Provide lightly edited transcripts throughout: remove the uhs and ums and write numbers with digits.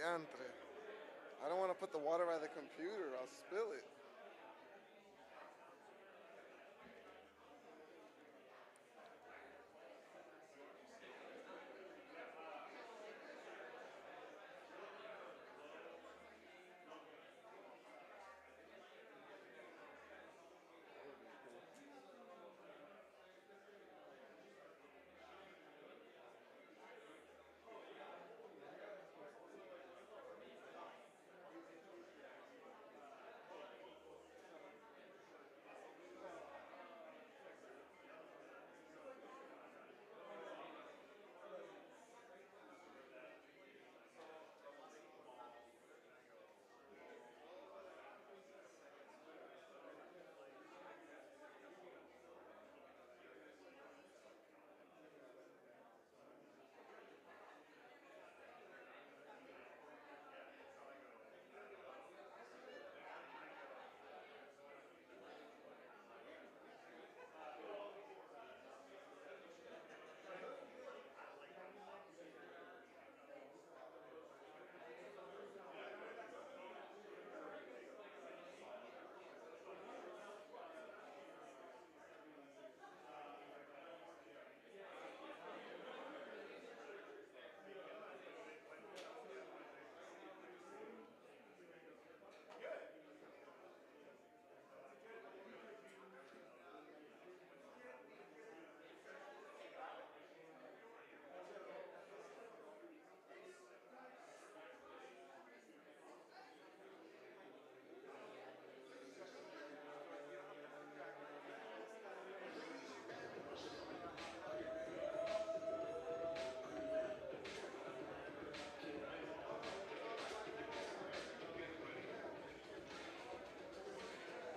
Diantre. I don't want to put the water by the computer. I'll spill it.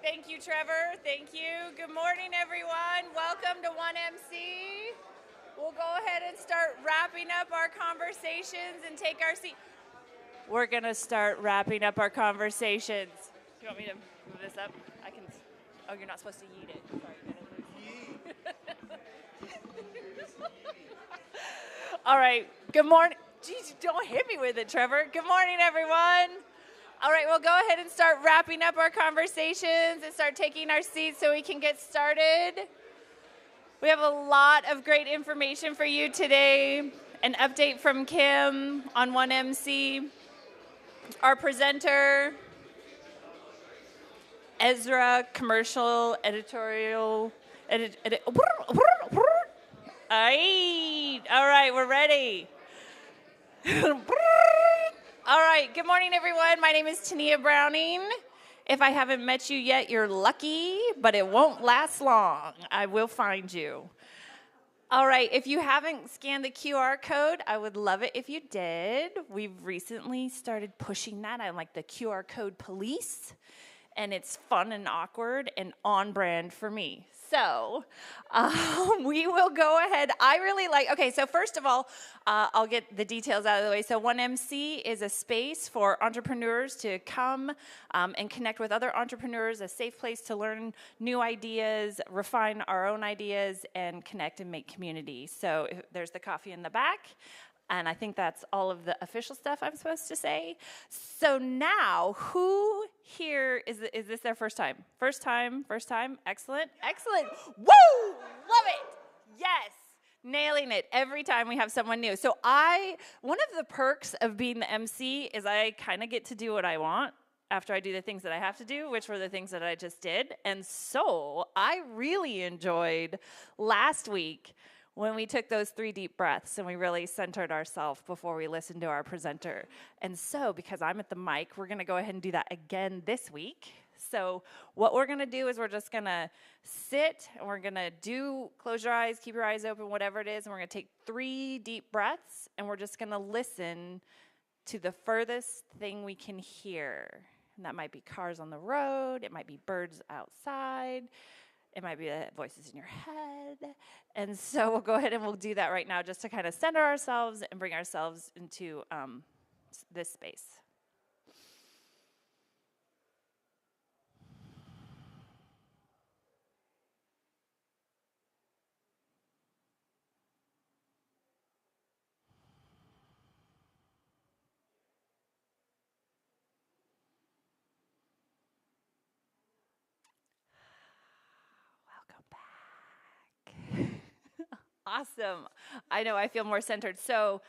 Thank you, Trevor. Thank you. Good morning, everyone. Welcome to 1MC. We'll go ahead and start wrapping up our conversations and take our seat. We're going to start wrapping up our conversations. Do you want me to move this up? I can. Oh, you're not supposed to yeet it. Sorry. All right. Good morning. Jeez, don't hit me with it, Trevor. Good morning, everyone. All right, we'll go ahead and start wrapping up our conversations and start taking our seats so we can get started. We have a lot of great information for you today. An update from Kim on 1MC. Our presenter, Ezra, commercial, editorial. All right, we're ready. All right, good morning, everyone. My name is Tania Browning. If I haven't met you yet, you're lucky, but it won't last long. I will find you. All right, if you haven't scanned the QR code, I would love it if you did. We've recently started pushing that. I'm like the QR code police, and it's fun and awkward and on brand for me. So we will go ahead. I really like, okay, so first of all, I'll get the details out of the way. So 1MC is a space for entrepreneurs to come and connect with other entrepreneurs, a safe place to learn new ideas, refine our own ideas, and connect and make community. So there's the coffee in the back. And I think that's all of the official stuff I'm supposed to say. So now, who here, is this their first time? First time? Excellent. Woo! Love it. Yes. Nailing it every time we have someone new. So one of the perks of being the MC is I kind of get to do what I want after I do the things that I have to do, which were the things that I just did. And so I really enjoyed last week when we took those 3 deep breaths and we really centered ourselves before we listened to our presenter. And so, because I'm at the mic, we're going to go ahead and do that again this week. So what we're going to do is we're just going to sit, and we're going to close your eyes, keep your eyes open, whatever it is, and we're going to take 3 deep breaths, and we're just going to listen to the furthest thing we can hear. And that might be cars on the road, it might be birds outside, it might be the voices in your head. And so we'll go ahead and we'll do that right now just to kind of center ourselves and bring ourselves into this space. Awesome. I know, I feel more centered. So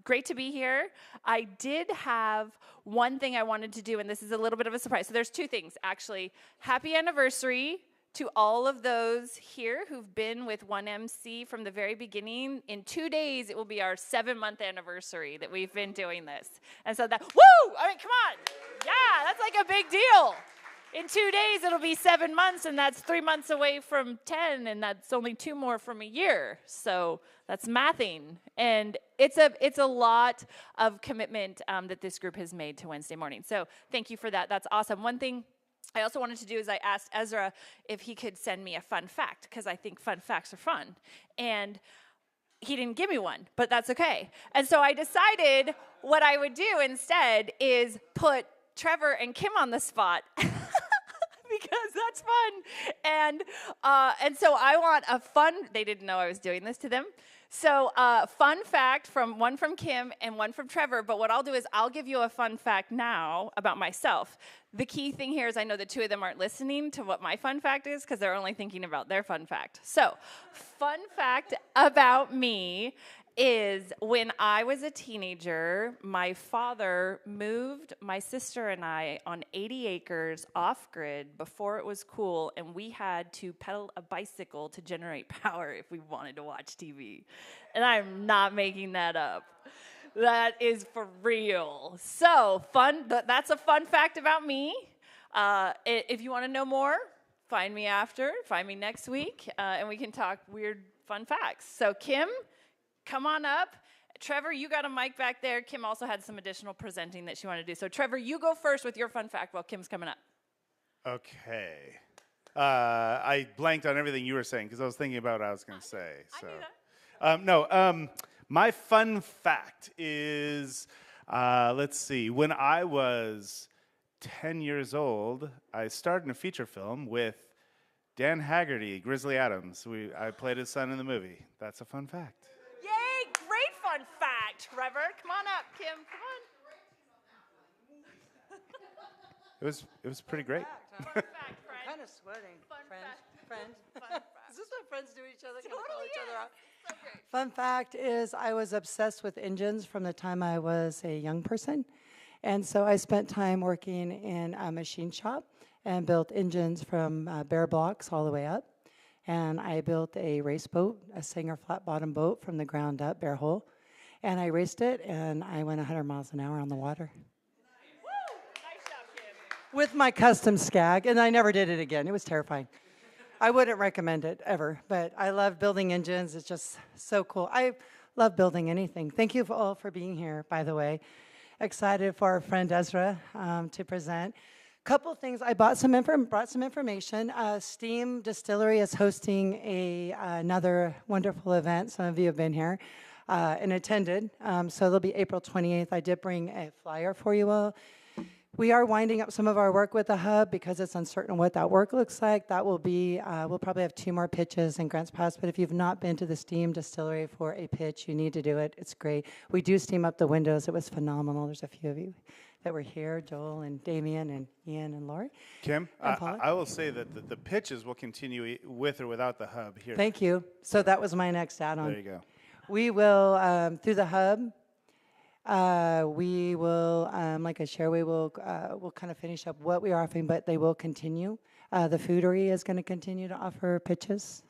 great to be here. I did have one thing I wanted to do, and this is a little bit of a surprise. So there's two things, actually. Happy anniversary to all of those here who've been with 1MC from the very beginning. In 2 days, it will be our 7-month anniversary that we've been doing this. And so that, woo! I mean, come on. Yeah, that's like a big deal. In 2 days, it'll be 7 months, and that's 3 months away from 10, and that's only 2 more from a year. So that's mathing. And it's a lot of commitment that this group has made to Wednesday morning. So thank you for that. That's awesome. One thing I also wanted to do is I asked Ezra if he could send me a fun fact, because I think fun facts are fun. And he didn't give me one, but that's okay. And so I decided what I would do instead is put Trever and Kim on the spot. Because that's fun. And so I want a fun, they didn't know I was doing this to them. So fun fact, one from Kim and one from Trever, but what I'll do is I'll give you a fun fact now about myself. The key thing here is I know the two of them aren't listening to what my fun fact is because they're only thinking about their fun fact. So fun fact about me is when I was a teenager, my father moved my sister and I on 80 acres off-grid before it was cool, and we had to pedal a bicycle to generate power if we wanted to watch TV. And I'm not making that up. That is for real. So fun. That's a fun fact about me. If you want to know more, find me next week, and we can talk weird fun facts. So Kim, come on up. Trever, you got a mic back there. Kim also had some additional presenting that she wanted to do. So, Trever, you go first with your fun fact while Kim's coming up. Okay. I blanked on everything you were saying because I was thinking about what I was going to say. So. I knew that. My fun fact is, let's see, when I was 10 years old, I starred in a feature film with Dan Haggerty, Grizzly Adams. I played his son in the movie. That's a fun fact. Yay, great fun fact, Trever. Come on up, Kim, come on. It was pretty great. Fun fact, friend. Kind of sweating. Fun fact. Friend. Fun fact. Is this what friends do each other? Kind of call Totally each other out. So great. Fun fact is I was obsessed with engines from the time I was a young person. And so I spent time working in a machine shop and built engines from bare blocks all the way up. And I built a race boat, a Singer flat bottom boat from the ground up, bare hull. And I raced it, and I went 100 miles an hour on the water. Woo! Nice job, Kim. With my custom Skag, and I never did it again. It was terrifying. I wouldn't recommend it ever, but I love building engines. It's just so cool. I love building anything. Thank you all for being here, by the way. Excited for our friend Ezra to present. Couple things. I brought some information. Steam Distillery is hosting another wonderful event. Some of you have been here and attended. So it'll be April 28th. I did bring a flyer for you all. We are winding up some of our work with the hub because it's uncertain what that work looks like. That will be, we'll probably have 2 more pitches in Grants Pass, but if you've not been to the Steam Distillery for a pitch, you need to do it. It's great. We do steam up the windows. It was phenomenal. There's a few of you that were here, Joel and Damien and Ian and Lori. Kim, I will say that the pitches will continue with or without the hub here. Thank you. So that was my next add-on. There you go. We will, through the hub, we will, like I share, we'll kind of finish up what we are offering, but they will continue. The Foodery is going to continue to offer pitches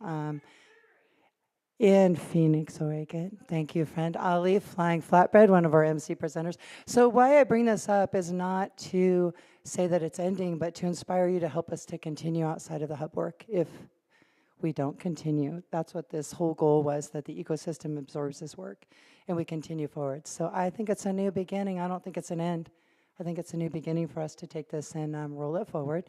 in Phoenix, Oregon. Thank you, friend. Ali, Flying Flatbread, one of our MC presenters. So why I bring this up is not to say that it's ending, but to inspire you to help us to continue outside of the hub work if we don't continue. That's what this whole goal was, that the ecosystem absorbs this work and we continue forward. So I think it's a new beginning. I don't think it's an end. I think it's a new beginning for us to take this and roll it forward.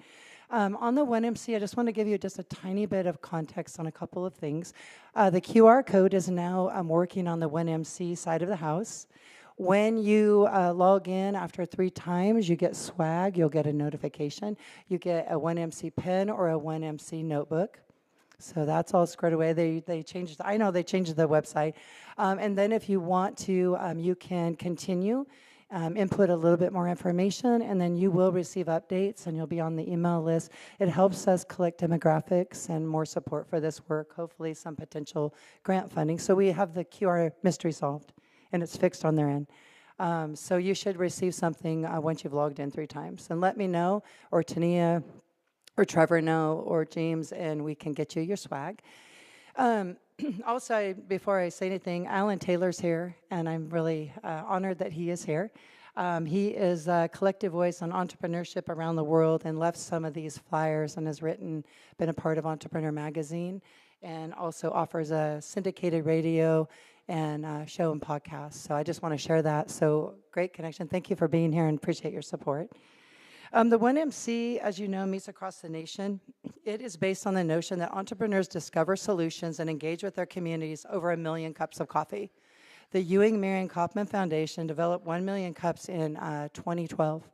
On the 1MC, I just want to give you just a tiny bit of context on a couple of things. The QR code is now working on the 1MC side of the house. When you log in after 3 times, you get swag. You'll get a notification. You get a 1MC pen or a 1MC notebook. So that's all squared away. They changed. I know they changed the website. And then if you want to, you can continue input a little bit more information, and then you will receive updates and you'll be on the email list. It helps us collect demographics and more support for this work, hopefully some potential grant funding. So we have the QR mystery solved, and it's fixed on their end. So you should receive something once you've logged in 3 times. And let me know, or Tania, or Trevor know, or James, and we can get you your swag. Also, before I say anything, Alan Taylor's here, and I'm really honored that he is here. He is a collective voice on entrepreneurship around the world and left some of these flyers and has been a part of Entrepreneur Magazine, and also offers a syndicated radio and show and podcast. So I just want to share that. So great connection. Thank you for being here and appreciate your support. The 1MC, as you know, meets across the nation. It is based on the notion that entrepreneurs discover solutions and engage with their communities over 1 million cups of coffee. The Ewing Marion Kauffman Foundation developed 1 million cups in 2012.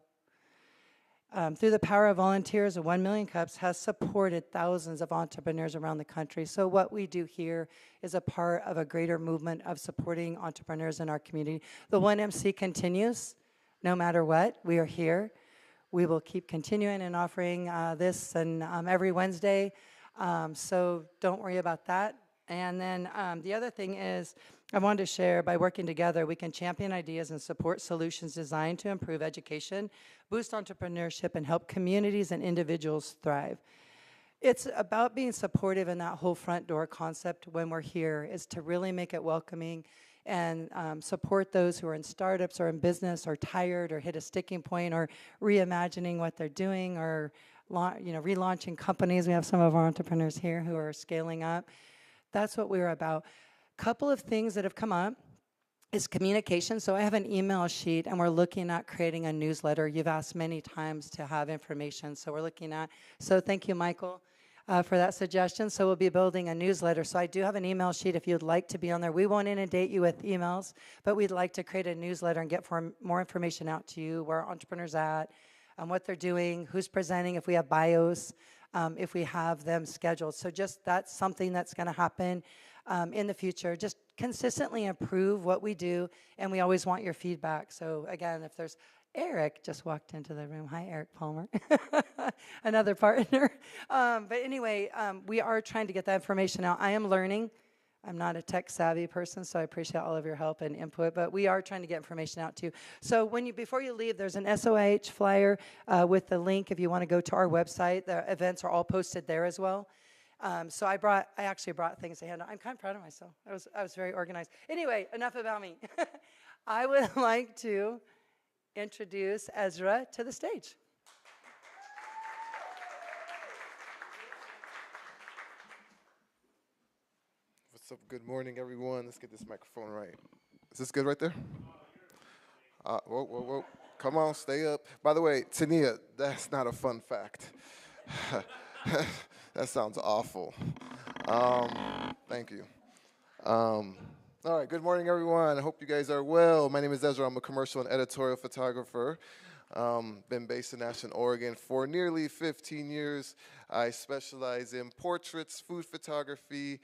Through the power of volunteers, 1 million cups has supported thousands of entrepreneurs around the country. So what we do here is a part of a greater movement of supporting entrepreneurs in our community. The 1MC continues no matter what. We are here. We will keep continuing and offering this and every Wednesday, so don't worry about that. And then the other thing is, I wanted to share, by working together, we can champion ideas and support solutions designed to improve education, boost entrepreneurship, and help communities and individuals thrive. It's about being supportive in that whole front door concept when we're here, is to really make it welcoming and support those who are in startups or in business or tired or hit a sticking point or reimagining what they're doing or relaunching companies. We have some of our entrepreneurs here who are scaling up. That's what we're about. Couple of things that have come up is communication. So I have an email sheet, and we're looking at creating a newsletter. You've asked many times to have information, so we're looking at. So thank you, Michael, for that suggestion. So we'll be building a newsletter. So I do have an email sheet if you'd like to be on there. We won't inundate you with emails, but we'd like to create a newsletter and get more information out to you, where entrepreneurs at, what they're doing, who's presenting, if we have bios, if we have them scheduled. So just that's something that's going to happen in the future. Just consistently improve what we do, and we always want your feedback. So again, if there's Eric just walked into the room. Hi, Eric Palmer, another partner. But anyway, we are trying to get that information out. I am learning. I'm not a tech-savvy person, so I appreciate all of your help and input. But we are trying to get information out too. So before you leave, there's an SOIH flyer with the link if you want to go to our website. The events are all posted there as well. So I actually brought things to hand. I'm kind of proud of myself. I was very organized. Anyway, enough about me. I would like to introduce Ezra to the stage. What's up? Good morning, everyone. Let's get this microphone right. Is this good right there? Whoa. Come on, stay up. By the way, Tania, that's not a fun fact. That sounds awful. Thank you. All right, good morning, everyone. I hope you guys are well. My name is Ezra. I'm a commercial and editorial photographer. Been based in Ashland, Oregon for nearly 15 years. I specialize in portraits, food photography,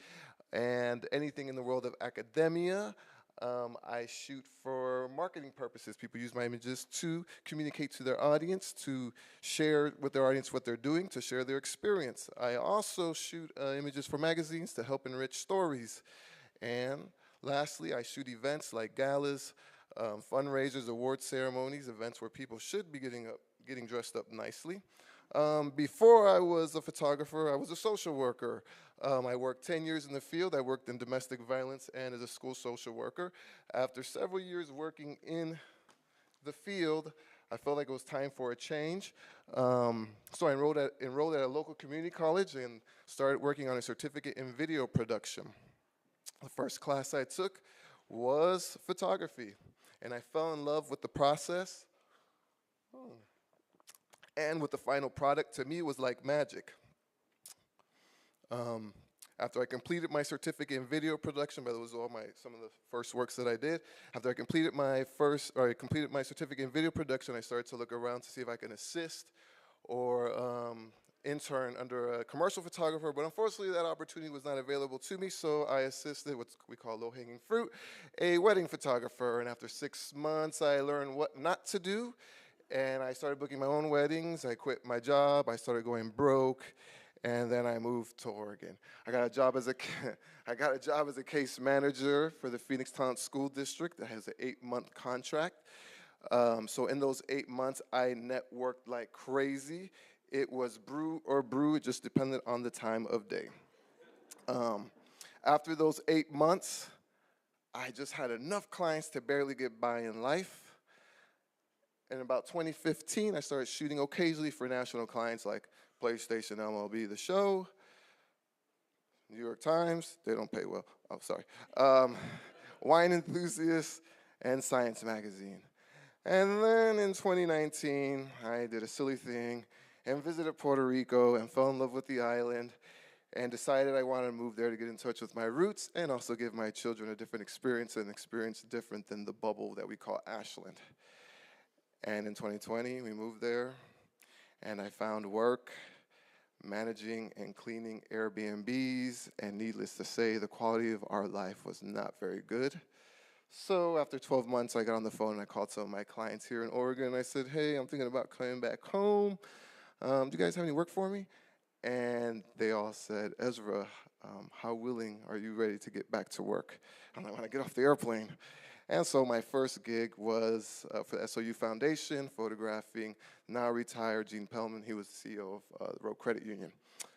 and anything in the world of academia. I shoot for marketing purposes. People use my images to communicate to their audience, to share with their audience what they're doing, to share their experience. I also shoot images for magazines to help enrich stories. And lastly, I shoot events like galas, fundraisers, award ceremonies, events where people should be getting dressed up nicely. Before I was a photographer, I was a social worker. I worked 10 years in the field. I worked in domestic violence and as a school social worker. After several years working in the field, I felt like it was time for a change. So I enrolled at a local community college and started working on a certificate in video production. The first class I took was photography, and I fell in love with the process and with the final product. To me, it was like magic. After I completed my certificate in video production, but it was some of the first works that I did. After I completed my certificate in video production, I started to look around to see if I can assist or intern under a commercial photographer, but unfortunately that opportunity was not available to me, so I assisted what we call low-hanging fruit, a wedding photographer. And after 6 months, I learned what not to do, and I started booking my own weddings. I quit my job. I started going broke, and then I moved to Oregon. I got a job as a case manager for the Phoenix Talent School District that has an 8-month contract. So in those 8 months, I networked like crazy. It was brew or brew. It just depended on the time of day. After those 8 months, I just had enough clients to barely get by in life. In about 2015, I started shooting occasionally for national clients like PlayStation, MLB, The Show, New York Times. They don't pay well. Oh, sorry. Wine Enthusiast, and Science Magazine. And then in 2019, I did a silly thing and visited Puerto Rico and fell in love with the island and decided I wanted to move there to get in touch with my roots and also give my children a different experience, an experience different than the bubble that we call Ashland. And in 2020, we moved there, and I found work managing and cleaning Airbnbs, and needless to say, the quality of our life was not very good. So after 12 months, I got on the phone and I called some of my clients here in Oregon, and I said, hey, I'm thinking about coming back home. Do you guys have any work for me? And they all said, Ezra, how willing are you ready to get back to work? I'm like, when I get off the airplane. And so my first gig was for the SOU Foundation, photographing now retired Gene Pellman. He was the CEO of the Road Credit Union.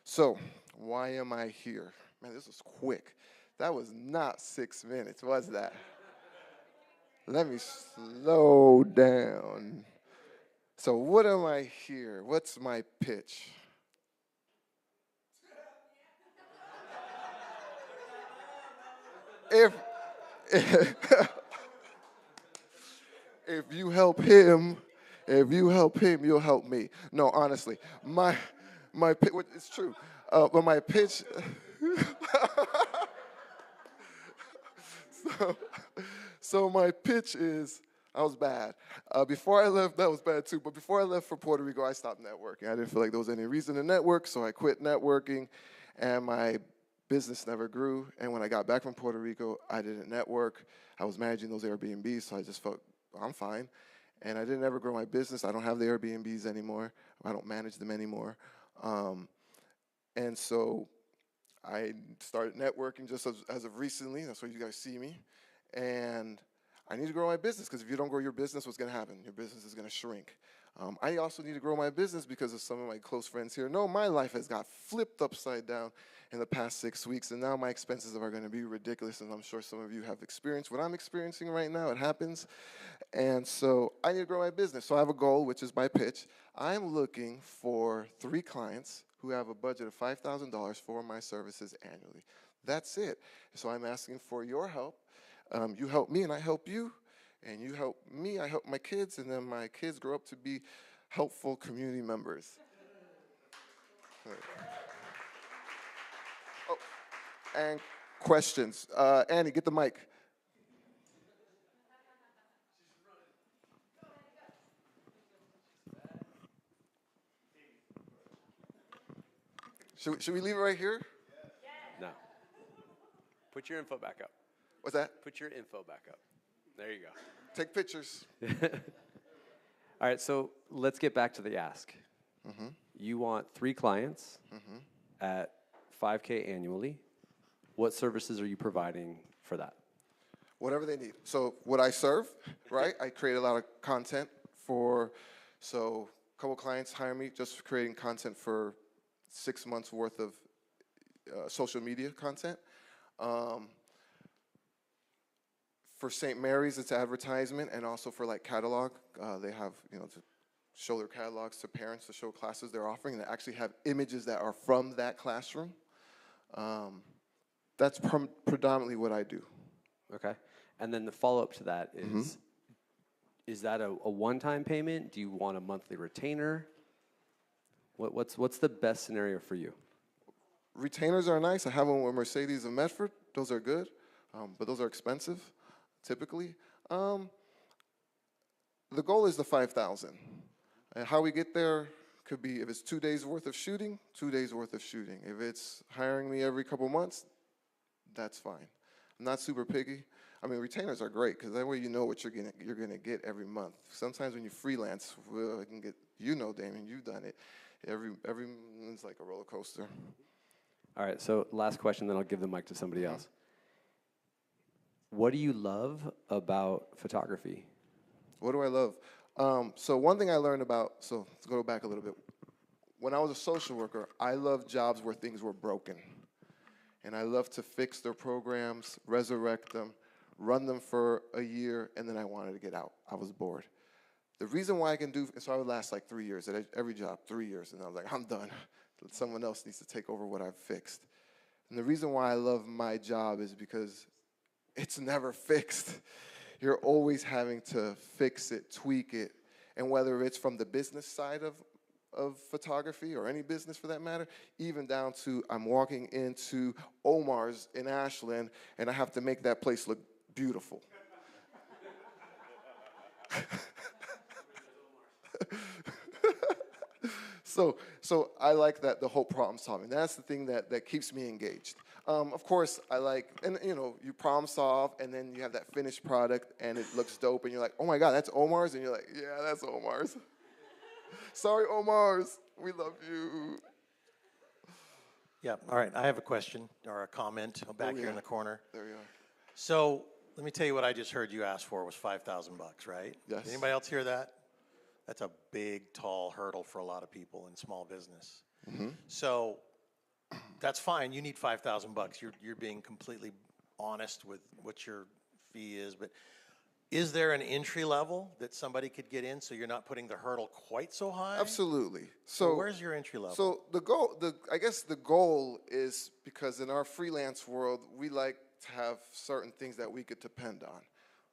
So why am I here? Man, this was quick. That was not 6 minutes, was that? Let me slow down. So what am I here? What's my pitch? If you help him, you'll help me. No, honestly, my pitch, it's true, but my pitch, so my pitch is, I was bad. Before I left, that was bad too, but before I left for Puerto Rico, I stopped networking. I didn't feel like there was any reason to network, so I quit networking, and my business never grew. And when I got back from Puerto Rico, I didn't network. I was managing those Airbnbs, so I just felt, I'm fine. And I didn't ever grow my business. I don't have the Airbnbs anymore. I don't manage them anymore. And so I started networking just as of recently. That's why you guys see me. And I need to grow my business, because if you don't grow your business, what's going to happen? Your business is going to shrink. I also need to grow my business because of some of my close friends here. No, my life has got flipped upside down in the past 6 weeks, and now my expenses are going to be ridiculous, and I'm sure some of you have experienced what I'm experiencing right now. It happens. And so I need to grow my business. So I have a goal, which is my pitch. I'm looking for 3 clients who have a budget of $5,000 for my services annually. That's it. So I'm asking for your help. You help me, and I help you. And you help me, I help my kids, and then my kids grow up to be helpful community members. Oh, and questions. Annie, get the mic. Should we leave it right here? No. Put your info back up. What's that? Put your info back up. There you go. Take pictures. All right, so let's get back to the ask. Mm-hmm. You want 3 clients at $5K annually. What services are you providing for that? Whatever they need. So what I serve, right? I create a lot of content so a couple clients hire me just for creating content for 6 months worth of social media content. For St. Mary's, it's advertisement, and also for like catalog. They have, to show their catalogs to parents, to show classes they're offering, and they actually have images that are from that classroom. That's predominantly what I do. Okay. And then the follow-up to that is that a one-time payment? Do you want a monthly retainer? What's the best scenario for you? Retainers are nice. I have one with Mercedes and Medford. Those are good, but those are expensive, typically. The goal is the 5,000. And how we get there Could be, if it's 2 days worth of shooting, 2 days worth of shooting. If it's hiring me every couple months, that's fine. I'm not super picky. I mean, retainers are great because that way you know what you're gonna get every month. Sometimes when you freelance, well, it can get, you know, Damien, you've done it. Every it's like a roller coaster. All right, so last question, then I'll give the mic to somebody else. What do you love about photography? What do I love? So one thing I learned about, so let's go back a little bit. When I was a social worker, I loved jobs where things were broken. And I loved to fix their programs, resurrect them, run them for a year, and then I wanted to get out. I was bored. The reason why I can do, so I would last like 3 years at every job, 3 years, and I was like, I'm done. Someone else needs to take over what I've fixed. And the reason why I love my job is because it's never fixed. You're always having to fix it, tweak it, and whether it's from the business side of photography or any business for that matter, even down to I'm walking into Omar's in Ashland and I have to make that place look beautiful. So I like that, the whole problem solving. That's the thing that keeps me engaged. Of course, I like, and you know, you problem solve, and then you have that finished product, and it looks dope, and you're like, oh my God, that's Omar's? And you're like, yeah, that's Omar's. Sorry, Omar's, we love you. Yeah, all right, I have a question or a comment back here in the corner. There you are. So let me tell you what I just heard you ask for was $5,000, right? Yes. Did anybody else hear that? That's a big, tall hurdle for a lot of people in small business. Mm-hmm. So that's fine. You need $5,000. You're being completely honest with what your fee is. But is there an entry level that somebody could get in so you're not putting the hurdle quite so high? Absolutely. So where's your entry level? So I guess the goal is, because in our freelance world, we like to have certain things that we could depend on.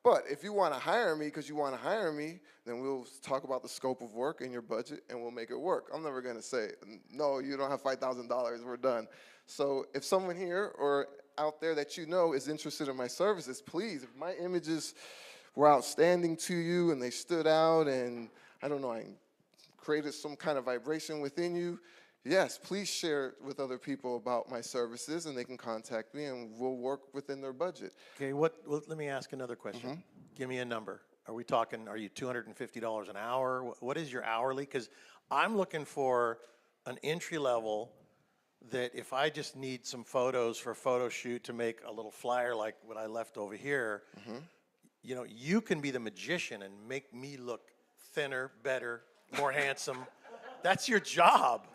But if you want to hire me because you want to hire me, then we'll talk about the scope of work and your budget, and we'll make it work. I'm never going to say, no, you don't have $5,000, we're done. So if someone here or out there that you know is interested in my services, please, if my images were outstanding to you and they stood out and, I don't know, I created some kind of vibration within you, yes, please share with other people about my services, and they can contact me, and we'll work within their budget. Okay, let me ask another question. Mm-hmm. Give me a number. Are you $250 an hour? What is your hourly? Because I'm looking for an entry level that if I just need some photos for a photo shoot to make a little flyer like what I left over here, mm-hmm. You know, you can be the magician and make me look thinner, better, more handsome. That's your job.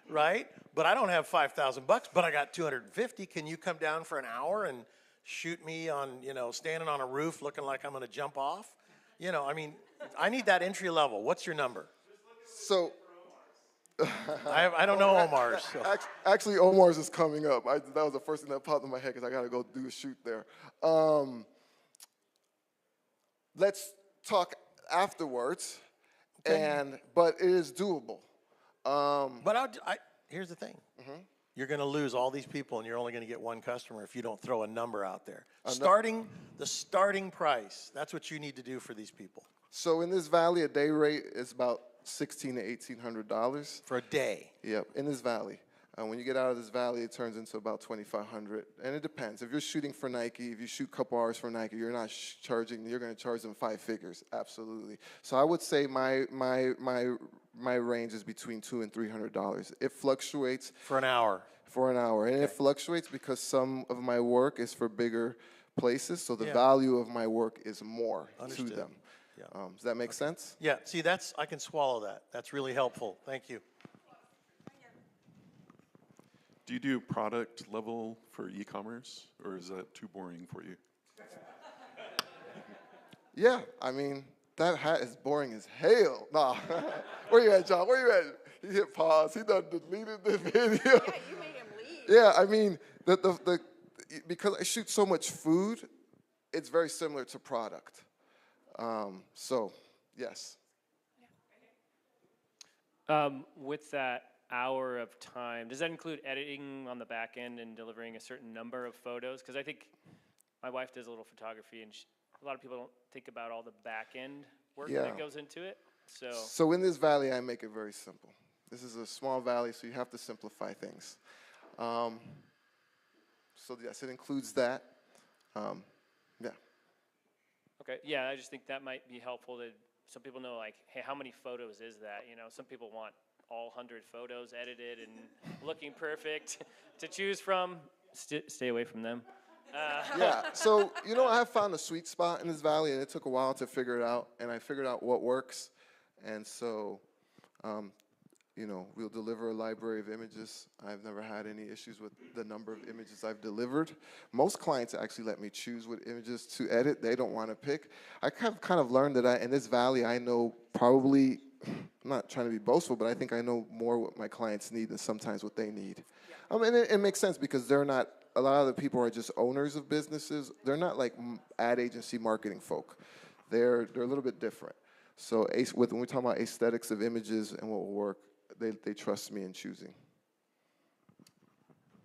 Right? But I don't have $5,000, but I got $250. Can you come down for an hour and shoot me on, standing on a roof looking like I'm going to jump off? I need that entry level. What's your number? So I don't know Omar's. So. Actually, Omar's is coming up. That was the first thing that popped in my head because I got to go do a shoot there. Let's talk afterwards, okay. But it is doable. But here's the thing. Mm-hmm. You're going to lose all these people, and you're only going to get one customer if you don't throw a number out there. The starting price, that's what you need to do for these people. So in this valley, a day rate is about $1,600 to $1,800. For a day? Yep, in this valley. When you get out of this valley, it turns into about $2,500. And it depends. If you're shooting for Nike, if you shoot a couple hours for Nike, you're not you're going to charge them 5 figures. Absolutely. So I would say my range is between $200 and $300. It fluctuates. For an hour? For an hour. And okay. It fluctuates because some of my work is for bigger places, so the value of my work is more to them. Yeah. Does that make sense? Yeah. See, I can swallow that. That's really helpful. Thank you. Do you do product level for e-commerce, or is that too boring for you? Yeah, I mean, that hat is boring as hell. Nah. Where you at, John? Where you at? He hit pause. He done deleted the video. Yeah, you made him leave. Yeah, I mean, because I shoot so much food, it's very similar to product. So, yes. With that hour of time, does that include editing on the back end and delivering a certain number of photos? Because I think my wife does a little photography, and a lot of people don't think about all the back end work that goes into it. So in this valley, I make it very simple. This is a small valley, so you have to simplify things. So yes, it includes that. Yeah. Okay, yeah, I just think that might be helpful to some people know, like, hey, how many photos is that? You know, some people want all 100 photos edited and looking perfect to choose from. Stay away from them. Yeah, so, I have found a sweet spot in this valley, and it took a while to figure it out, and I figured out what works. And so, we'll deliver a library of images. I've never had any issues with the number of images I've delivered. Most clients actually let me choose what images to edit. They don't want to pick. I have kind of learned that in this valley, I know probably, I'm not trying to be boastful, but I think I know more what my clients need than sometimes what they need. And it makes sense because they're not, a lot of the people are just owners of businesses. They're not like ad agency marketing folk. They're a little bit different. So when we talk about aesthetics of images and what will work, they trust me in choosing.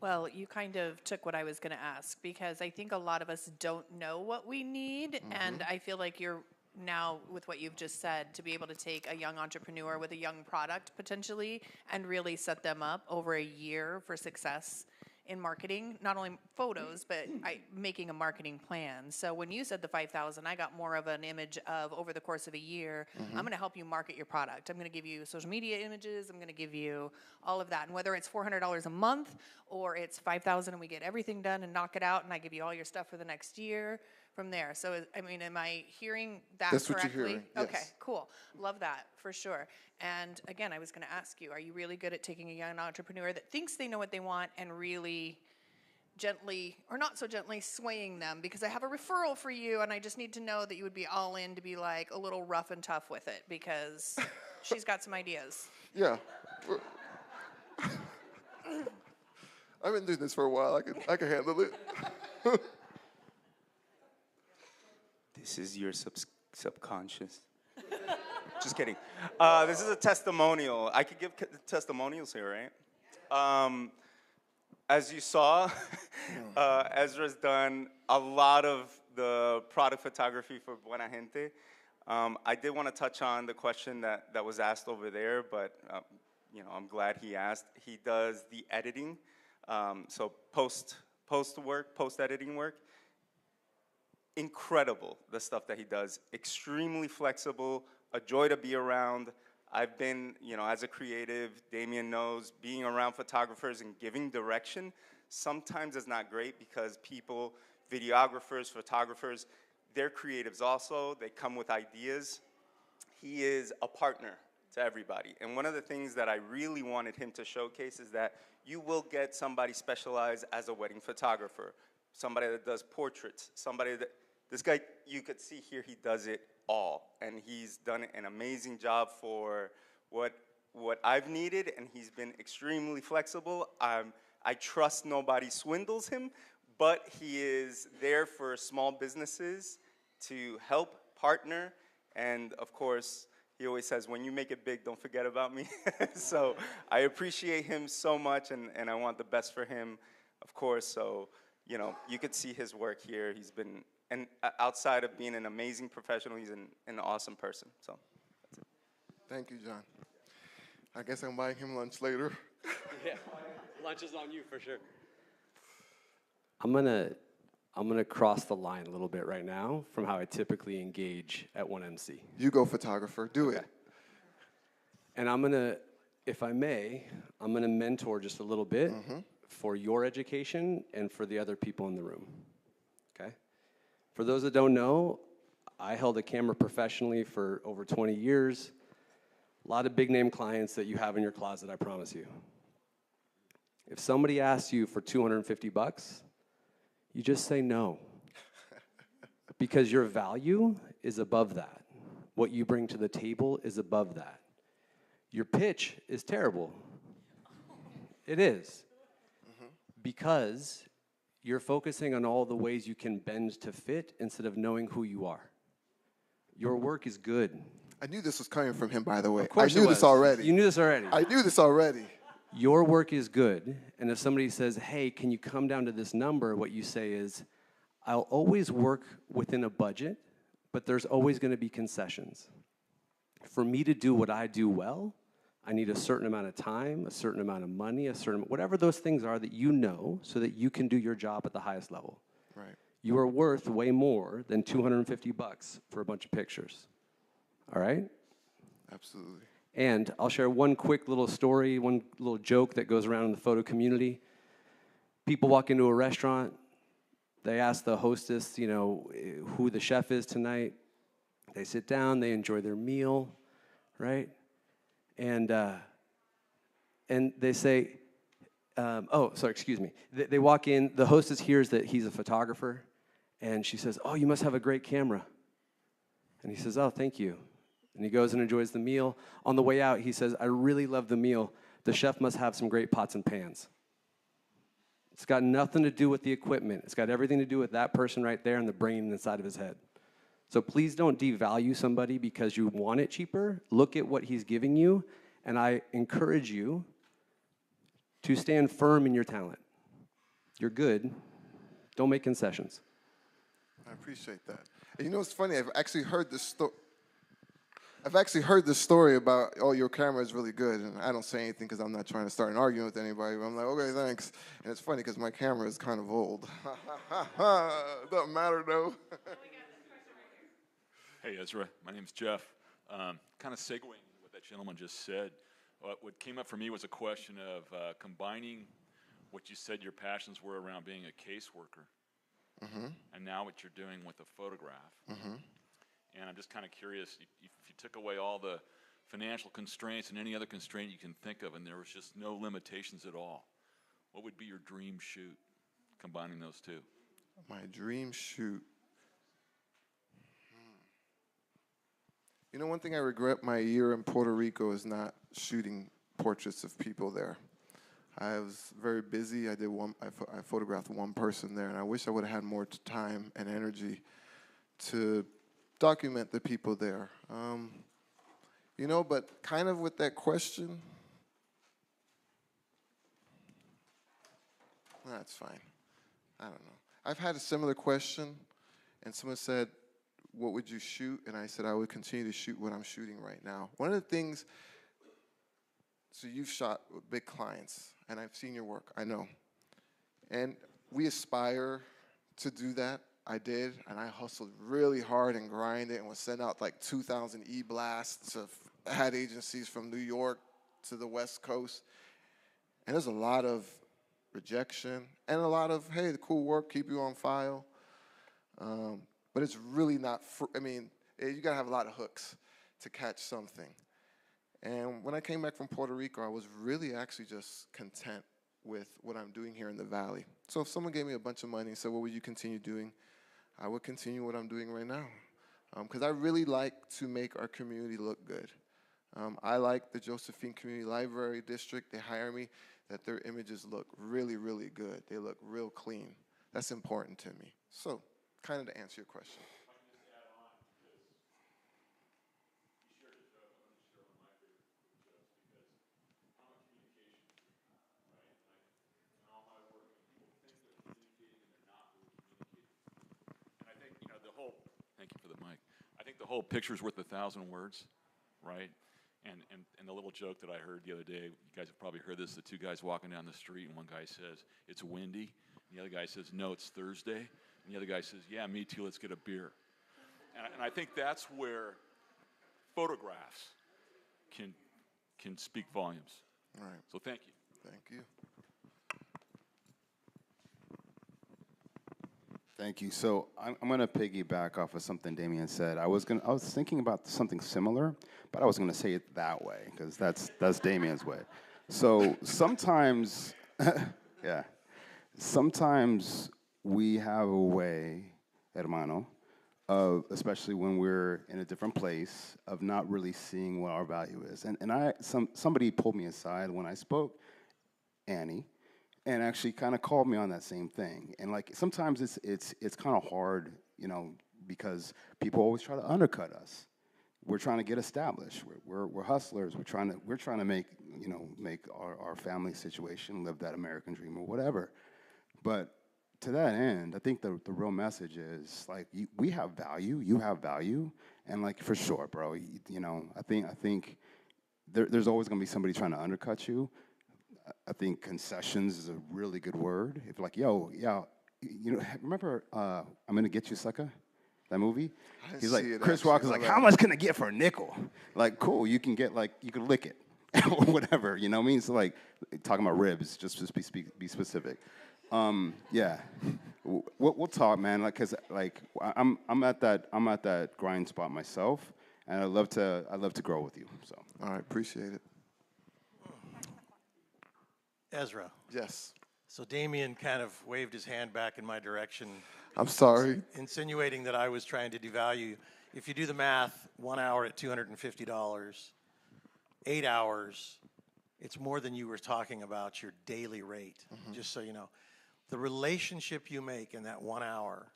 Well, you kind of took what I was going to ask, because I think a lot of us don't know what we need, and I feel like you're now, with what you've just said, to be able to take a young entrepreneur with a young product potentially and really set them up over a year for success in marketing, not only photos, but making a marketing plan. So when you said the 5,000, I got more of an image of, over the course of a year, I'm going to help you market your product. I'm going to give you social media images. I'm going to give you all of that. And whether it's $400 a month or it's 5,000 and we get everything done and knock it out and I give you all your stuff for the next year from there. So, I mean, am I hearing that That's correctly? what you're hearing, yes. Okay, cool. Love that, for sure. And again, I was going to ask you, are you really good at taking a young entrepreneur that thinks they know what they want and really gently, or not so gently, swaying them? Because I have a referral for you, and I just need to know that you would be all in to be like a little rough and tough with it, because she's got some ideas. Yeah. I've been doing this for a while. I can handle it. This is your subconscious. Just kidding. This is a testimonial. I could give testimonials here, right? As you saw, Ezra's done a lot of the product photography for Buena Gente. I did want to touch on the question that was asked over there, but I'm glad he asked. He does the editing, so post editing work. Incredible, the stuff that he does. Extremely flexible, a joy to be around. I've been, as a creative, Damien knows, being around photographers and giving direction sometimes is not great, because people, videographers, photographers, they're creatives also. They come with ideas. He is a partner to everybody. And one of the things that I really wanted him to showcase is that you will get somebody specialized as a wedding photographer, somebody that does portraits, this guy, you could see here, he does it all. And he's done an amazing job for what I've needed, and he's been extremely flexible. I trust nobody swindles him, but he is there for small businesses to help partner. And of course, he always says, when you make it big, don't forget about me. So I appreciate him so much, and I want the best for him, of course. So, you could see his work here. He's been, and outside of being an amazing professional, he's an awesome person. So that's it. Thank you, John. I guess I'm buying him lunch later. Yeah, lunch is on you for sure. I'm gonna cross the line a little bit right now from how I typically engage at 1MC. You go, photographer. Do it. And I'm gonna, if I may, I'm gonna mentor just a little bit for your education and for the other people in the room. Okay? For those that don't know, I held a camera professionally for over 20 years. A lot of big name clients that you have in your closet, I promise you. If somebody asks you for $250, you just say no. Because your value is above that. What you bring to the table is above that. Your pitch is terrible. It is. Because you're focusing on all the ways you can bend to fit instead of knowing who you are. Your work is good. I knew this was coming from him, by the way. Of course I knew this already. You knew this already. I knew this already. Your work is good, and if somebody says, hey, can you come down to this number, what you say is, I'll always work within a budget, but there's always going to be concessions. For me to do what I do well, I need a certain amount of time, a certain amount of money, whatever those things are that you know so that you can do your job at the highest level. Right. You are worth way more than $250 for a bunch of pictures. All right? Absolutely. And I'll share one quick little story, one little joke that goes around in the photo community. People walk into a restaurant, they ask the hostess, who the chef is tonight. They sit down, they enjoy their meal, right? And they say, excuse me. They walk in, the hostess hears that he's a photographer, and she says, "Oh, you must have a great camera." And he says, "Oh, thank you." And he goes and enjoys the meal. On the way out, he says, "I really love the meal. The chef must have some great pots and pans." It's got nothing to do with the equipment. It's got everything to do with that person right there and the brain inside of his head. So please don't devalue somebody because you want it cheaper. Look at what he's giving you, and I encourage you to stand firm in your talent. You're good. Don't make concessions. I appreciate that. And you know what's funny? I've actually heard this story about, oh, your camera is really good, and I don't say anything because I'm not trying to start an argument with anybody. But I'm like, okay, thanks. And it's funny because my camera is kind of old. Doesn't matter though. Hey, Ezra. My name's Jeff. Kind of segueing what that gentleman just said, what came up for me was a question of combining what you said your passions were around being a caseworker, and now what you're doing with a photograph. And I'm just kind of curious, if you took away all the financial constraints and any other constraint you can think of, and there was just no limitations at all, what would be your dream shoot, combining those two? My dream shoot. You know, one thing I regret my year in Puerto Rico is not shooting portraits of people there. I was very busy. I photographed one person there, and I wish I would have had more time and energy to document the people there. But kind of with that question, that's fine. I don't know. I've had a similar question, and someone said, "What would you shoot?" And I said, I would continue to shoot what I'm shooting right now. One of the things, so you've shot with big clients, and I've seen your work, I know. And we aspire to do that. I did, and I hustled really hard and grinded and would send out like 2,000 e-blasts to ad agencies from New York to the West Coast. And there's a lot of rejection and a lot of, hey, the cool work, keep you on file. But it's really not, you gotta have a lot of hooks to catch something. And when I came back from Puerto Rico, I was really actually just content with what I'm doing here in the Valley. So if someone gave me a bunch of money and said, what would you continue doing? I would continue what I'm doing right now. Because I really like to make our community look good. I like the Josephine Community Library District. They hire me, that their images look really, really good. They look real clean. That's important to me. So, kind of to answer your question. Thank you for the mic. I think the whole picture's worth 1,000 words, right? And the little joke that I heard the other day, you guys have probably heard this, the two guys walking down the street, and one guy says, "It's windy." And the other guy says, "No, it's Thursday." And the other guy says, "Yeah, me too, let's get a beer." And I think that's where photographs can speak volumes. All right. So thank you. Thank you. Thank you. So I'm going to piggyback off of something Damien said. I was thinking about something similar, but I was going to say it that way because that's Damien's way. So sometimes, sometimes we have a way, hermano, of, especially when we're in a different place, of not really seeing what our value is. And somebody pulled me aside when I spoke, Annie, and actually kind of called me on that same thing. And like sometimes it's kind of hard, because people always try to undercut us. We're trying to get established. We're hustlers. We're trying to make our family situation, live that American dream or whatever. But to that end, I think the real message is like we have value. You have value, and like for sure, bro. I think there's always going to be somebody trying to undercut you. I think concessions is a really good word. If like, yo, yeah, you know, remember I'm Gonna Get You, Sucker? That movie? He's like, Chris Rock is like, how much can I get for a nickel? Like, cool, you can get like, you can lick it. Or whatever, you know what I mean? So like, talking about ribs, just to be specific. Yeah, we'll talk, man. Like, cause like I'm at that grind spot myself, and I love to grow with you. So. All right, appreciate it. Ezra. Yes. So Damien kind of waved his hand back in my direction. I'm sorry. Insinuating that I was trying to devalue. If you do the math, 1 hour at $250, 8 hours, it's more than you were talking about your daily rate, just so you know. The relationship you make in that 1 hour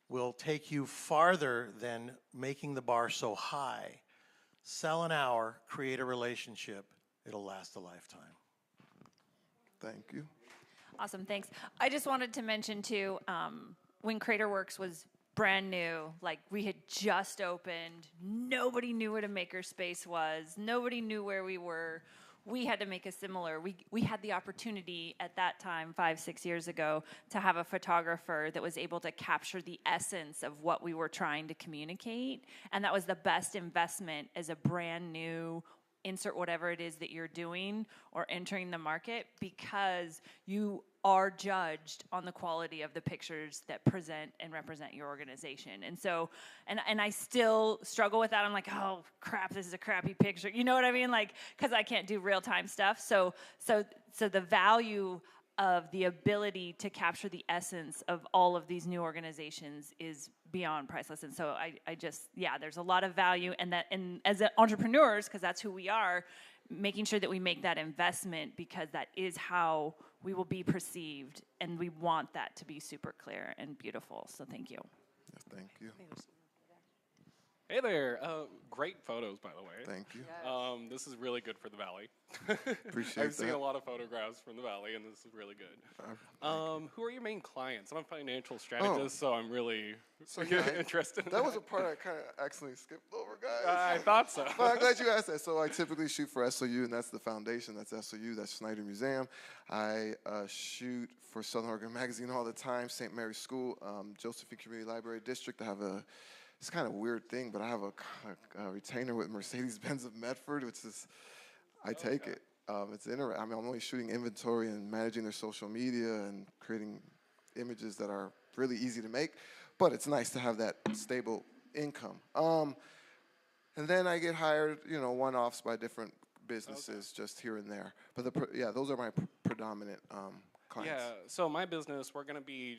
will take you farther than making the bar so high. Sell an hour, create a relationship, it'll last a lifetime. Thank you. Awesome, thanks. I just wanted to mention too, when CreatorWorks was brand new, like we had just opened, nobody knew what a makerspace was, nobody knew where we were. We had to make a similar, we had the opportunity at that time, 5-6 years ago, to have a photographer that was able to capture the essence of what we were trying to communicate, and that was the best investment as a brand new, insert whatever it is that you're doing or entering the market, because you are judged on the quality of the pictures that present and represent your organization. And so, and I still struggle with that. I'm like, oh crap, this is a crappy picture. You know what I mean? Like, cause I can't do real time stuff. So the value of the ability to capture the essence of all of these new organizations is beyond priceless. And so I just, yeah, there's a lot of value, and as entrepreneurs, because that's who we are, making sure that we make that investment, because that is how we will be perceived, and we want that to be super clear and beautiful. So thank you. Yes, thank you. Hey there. Great photos, by the way. Thank you. This is really good for the Valley. Appreciate I've seen that. a lot of photographs from the Valley, and this is really good. Who are your main clients? I'm a financial strategist, so I'm really interested in that. Was a part I kind of accidentally skipped over, guys. I thought so. But I'm glad you asked that. So I typically shoot for SOU, and that's the foundation. That's SOU. That's Snyder Museum. I shoot for Southern Oregon Magazine all the time, St. Mary's School, Josephine Community Library District. I have it's kind of a weird thing, but I have a retainer with Mercedes-Benz of Medford, which is, I take it. It's interesting. I mean, I'm only shooting inventory and managing their social media and creating images that are really easy to make, but it's nice to have that stable income. And then I get hired, one-offs by different businesses just here and there. But those are my predominant clients. Yeah. So my business, we're gonna be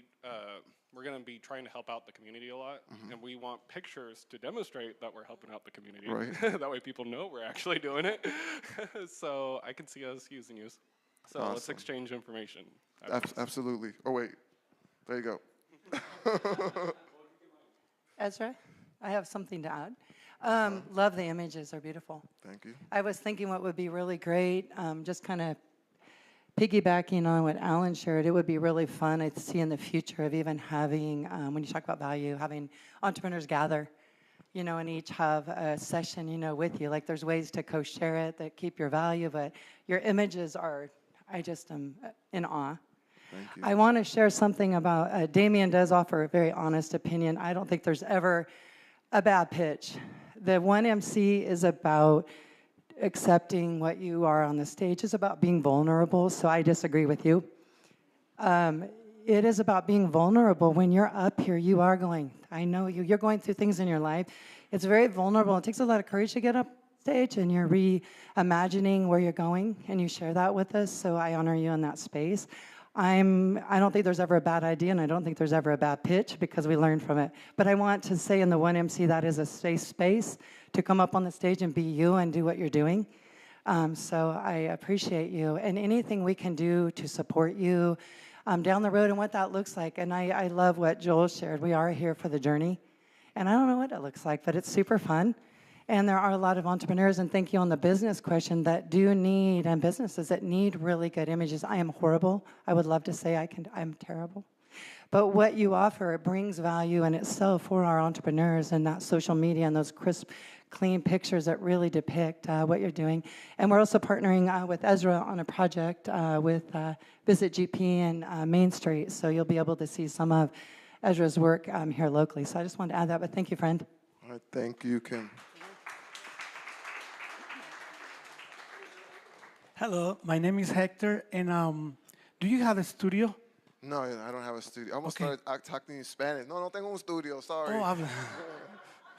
trying to help out the community a lot, and we want pictures to demonstrate that we're helping out the community. Right. That way people know we're actually doing it. So I can see us using you. So Awesome. Let's exchange information. Absolutely. Oh, wait. There you go. Ezra, I have something to add. Love the images, they're beautiful. Thank you. I was thinking what would be really great, just kind of piggybacking on what Alan shared, it would be really fun, I see in the future, of even having, when you talk about value, having entrepreneurs gather, and each have a session, with you. Like, there's ways to co-share it that keep your value, but your images are, I just am in awe. Thank you. I want to share something about, Damien does offer a very honest opinion. I don't think there's ever a bad pitch. The 1MC is about accepting what you are on the stage. Is about being vulnerable, so I disagree with you. It is about being vulnerable. When you're up here, you are going, I know you're going through things in your life. It's very vulnerable. It takes a lot of courage to get up stage, and you're reimagining where you're going, and you share that with us, so I honor you in that space. I don't think there's ever a bad idea, and I don't think there's ever a bad pitch, because we learn from it. But I want to say in the 1MC, that is a safe space to come up on the stage and be you and do what you're doing. So I appreciate you, and anything we can do to support you down the road and what that looks like. And I love what Joel shared. We are here for the journey, and I don't know what it looks like, but it's super fun. And there are a lot of entrepreneurs, and thank you on the business question, that do need, and businesses that need really good images. I am horrible. I would love to say I'm terrible. But what you offer, it brings value in itself for our entrepreneurs, and that social media and those crisp, clean pictures that really depict what you're doing. And we're also partnering with Ezra on a project with Visit GP and Main Street, so you'll be able to see some of Ezra's work here locally. So I just wanted to add that, but thank you, friend. All right, thank you, Kim. Hello, my name is Hector, and do you have a studio? No, I don't have a studio. I almost Okay. started talking in Spanish. No tengo un studio, sorry.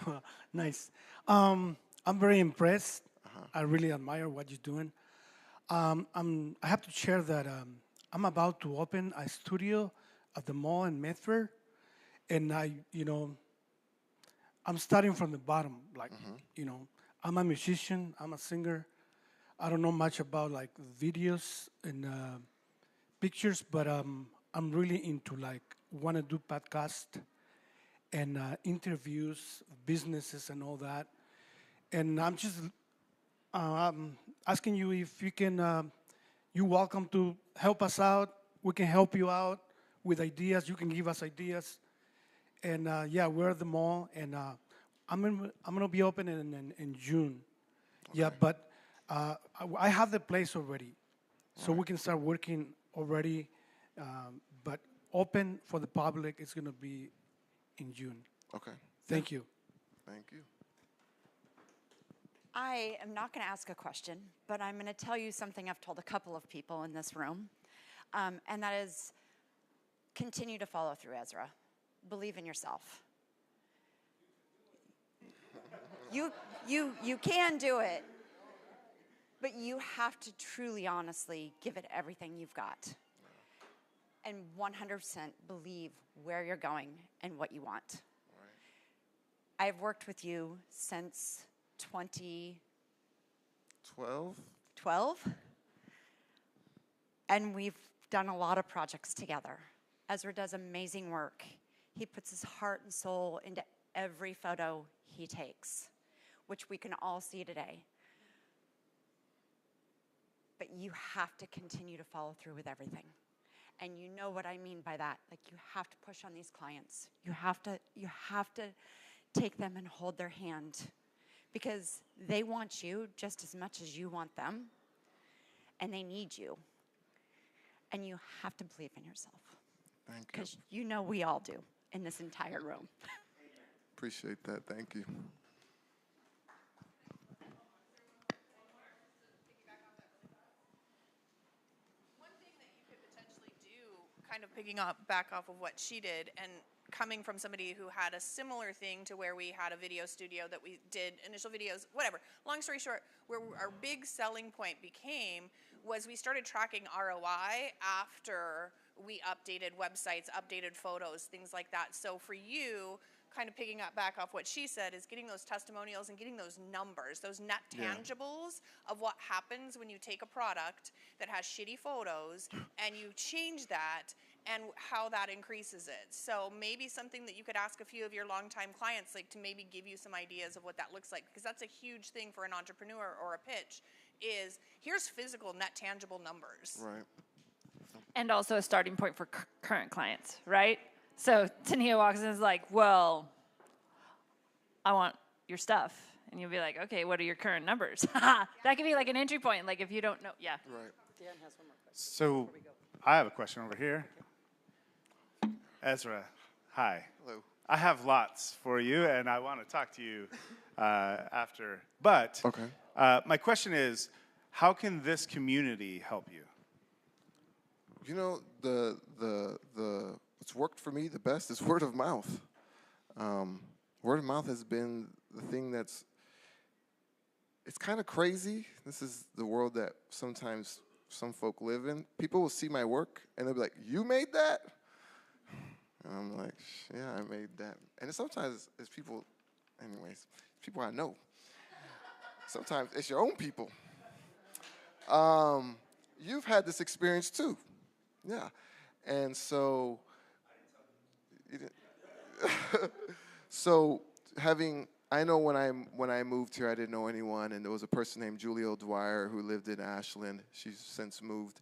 Oh, nice. I'm very impressed. I really admire what you're doing. I have to share that I'm about to open a studio at the mall in Medford, and I'm starting from the bottom. Like, I'm a musician, I'm a singer. I don't know much about like videos and pictures, but I'm really into like want to do podcast and interviews, businesses, and all that. And I'm just asking you if you can. You're welcome to help us out. We can help you out with ideas. You can give us ideas. And yeah, we're at the mall, and I'm gonna be open in June. Okay. Yeah, but I have the place already, so we can start working already. But open for the public is gonna be in June. Okay. Thank you. Thank you. I am not going to ask a question, but I'm going to tell you something I've told a couple of people in this room, and that is continue to follow through, Ezra. Believe in yourself. You can do it, but you have to truly, honestly give it everything you've got, and 100% believe where you're going and what you want. Right. I've worked with you since 2012, and we've done a lot of projects together. Ezra does amazing work. He puts his heart and soul into every photo he takes, which we can all see today. But you have to continue to follow through with everything. And you know what I mean by that. Like, you have to push on these clients. You have to take them and hold their hand, because they want you just as much as you want them, and they need you. And you have to believe in yourself. Thank you. Because you know we all do in this entire room. Appreciate that. Thank you. Kind of picking up back off of what she did, and coming from somebody who had a similar thing to where we had a video studio that we did initial videos, whatever. Long story short, where our big selling point became was we started tracking ROI after we updated websites, updated photos, things like that. So for you, kind of picking up back off what she said, is getting those testimonials and getting those numbers, those net tangibles of what happens when you take a product that has shitty photos and you change that, and how that increases it. So maybe something that you could ask a few of your longtime clients, like, to maybe give you some ideas of what that looks like, because that's a huge thing for an entrepreneur or a pitch, is here's physical net tangible numbers. Right. And also a starting point for current clients, right? So Tania walks in and is like, well, I want your stuff. And you'll be like, okay, what are your current numbers? That could be like an entry point, like if you don't know. Yeah. Right. Dan has one more question. So I have a question over here. Ezra, hi. Hello. I have lots for you, and I want to talk to you after. But my question is, how can this community help you? You know, the what's worked for me the best is word of mouth. Word of mouth has been the thing it's kind of crazy. This is the world that sometimes some folk live in. People will see my work, and they'll be like, you made that? And I'm like, yeah, I made that. And sometimes it's people, anyways, people I know. Sometimes it's your own people. You've had this experience too. Yeah. And so, I know when I moved here, I didn't know anyone, and there was a person named Julie O'Dwyer who lived in Ashland. She's since moved.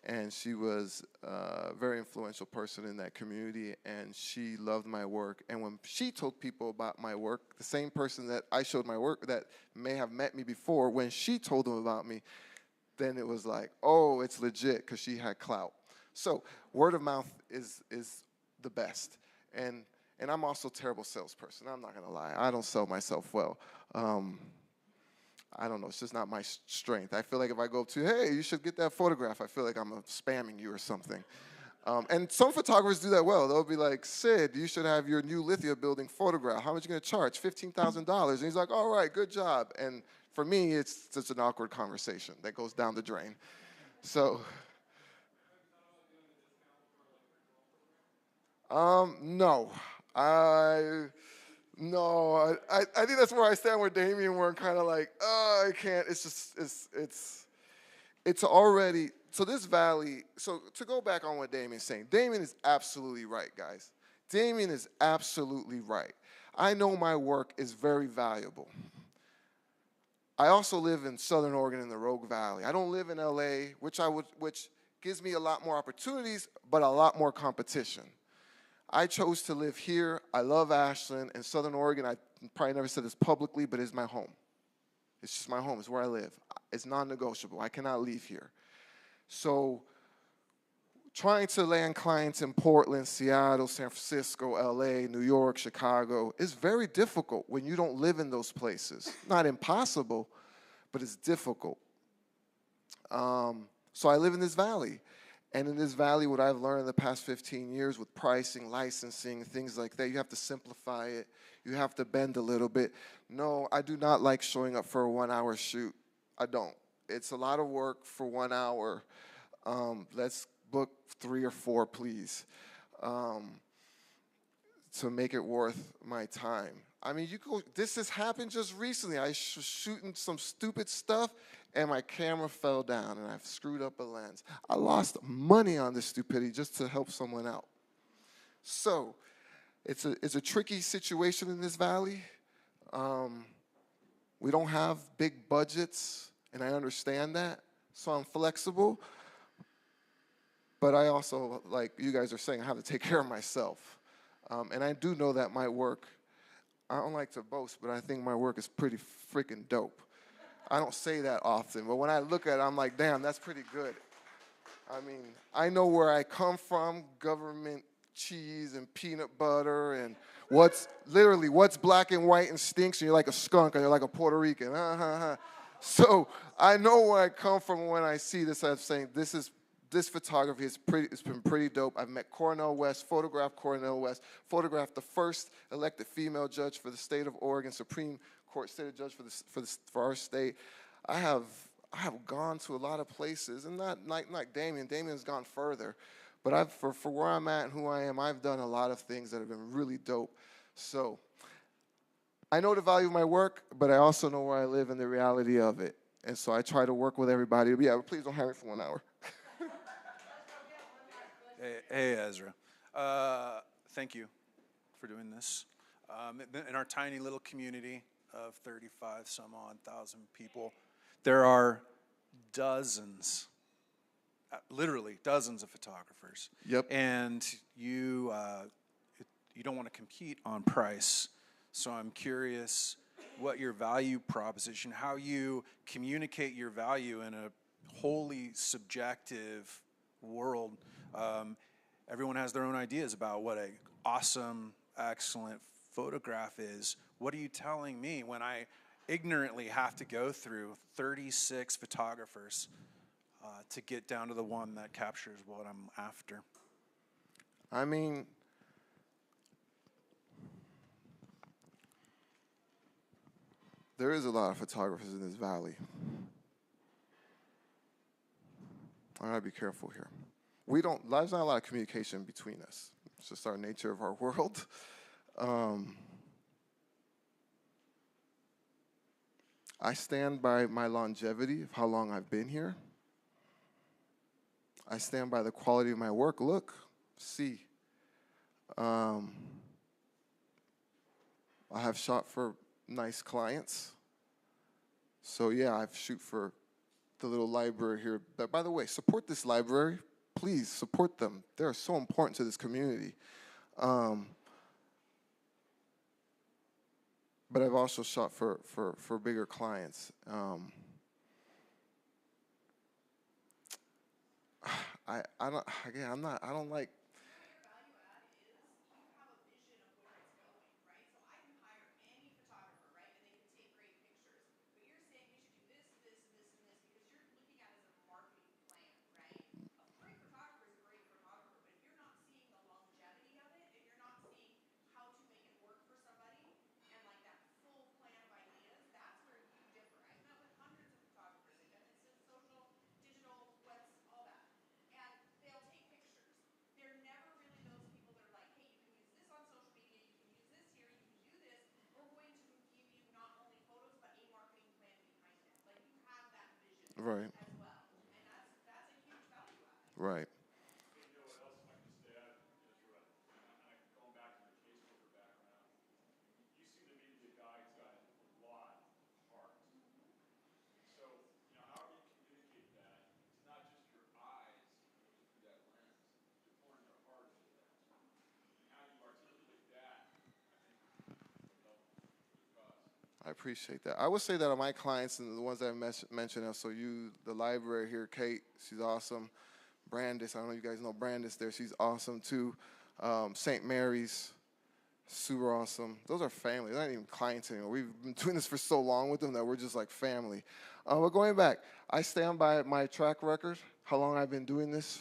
and she was a very influential person in that community, and she loved my work. And when she told people about my work, the same person that I showed my work that may have met me before, when she told them about me, then it was like, oh, it's legit, because she had clout. So word of mouth is the best. And I'm also a terrible salesperson. I'm not going to lie. I don't sell myself well. I don't know. It's just not my strength. I feel like if I go up to, hey, you should get that photograph, I feel like I'm spamming you or something. And some photographers do that well. They'll be like, Sid, you should have your new Lithia building photograph. How much are you going to charge? $15,000. And he's like, all right, good job. And for me, it's just an awkward conversation that goes down the drain. So, no. No, I think that's where I stand with Damien, where I'm kind of like, I can't. It's just, it's already, so this valley, so to go back on what Damien's saying, Damien is absolutely right, guys. Damien is absolutely right. I know my work is very valuable. I also live in Southern Oregon in the Rogue Valley. I don't live in LA, which gives me a lot more opportunities, but a lot more competition. I chose to live here. I love Ashland and Southern Oregon. I probably never said this publicly, but it's my home. It's just my home. It's where I live. It's non-negotiable. I cannot leave here. So trying to land clients in Portland, Seattle, San Francisco, LA, New York, Chicago is very difficult when you don't live in those places. Not impossible, but it's difficult. So I live in this valley. And in this valley, what I've learned in the past 15 years with pricing, licensing, things like that, you have to simplify it. You have to bend a little bit. No, I do not like showing up for a 1-hour shoot. I don't. It's a lot of work for 1 hour. Let's book 3 or 4, please, to make it worth my time. I mean, this has happened just recently. I was shooting some stupid stuff, and my camera fell down, and I've screwed up a lens. I lost money on this stupidity just to help someone out. So it's a tricky situation in this valley. We don't have big budgets, and I understand that, so I'm flexible. But I also, like you guys are saying, I have to take care of myself. And I do know that my work, I don't like to boast, but I think my work is pretty freaking dope. I don't say that often, but when I look at it, I'm like, damn, that's pretty good. I mean, I know where I come from, government cheese and peanut butter, and what's black and white and stinks, and you're like a skunk, and you're like a Puerto Rican. So I know where I come from when I see this. I'm saying this photography it's been pretty dope. I've met Cornel West, photographed Cornel West, photographed the first elected female judge for the state of Oregon, Supreme Court state judge for our state. I have gone to a lot of places, and not like Damien. Damien's gone further, but for where I'm at and who I am, I've done a lot of things that have been really dope. So I know the value of my work, but I also know where I live and the reality of it. And so I try to work with everybody. Yeah, but please don't have me for 1 hour. Hey, Ezra. Thank you for doing this. In our tiny little community of 35-some-odd-thousand people, there are dozens, literally dozens of photographers. Yep. And you don't want to compete on price. So I'm curious what your value proposition, how you communicate your value in a wholly subjective world. Everyone has their own ideas about what an awesome, excellent photograph is. What are you telling me when I ignorantly have to go through 36 photographers to get down to the one that captures what I'm after? I mean, there is a lot of photographers in this valley. I gotta be careful here. There's not a lot of communication between us. It's just our nature of our world. I stand by my longevity of how long I've been here. I stand by the quality of my work. Look, see. I have shot for nice clients. So yeah, I've shoot for the little library here. That, by the way, support this library. Please support them. They are so important to this community. But I've also shot for bigger clients. I don't like. Right. Right. I appreciate that. I would say that my clients and the ones that I mentioned, so you, the library here, Kate, she's awesome. Brandis, I don't know if you guys know Brandis there, she's awesome too. St. Mary's, super awesome. Those are family. They're not even clients anymore. We've been doing this for so long with them that we're just like family. But going back, I stand by my track record, how long I've been doing this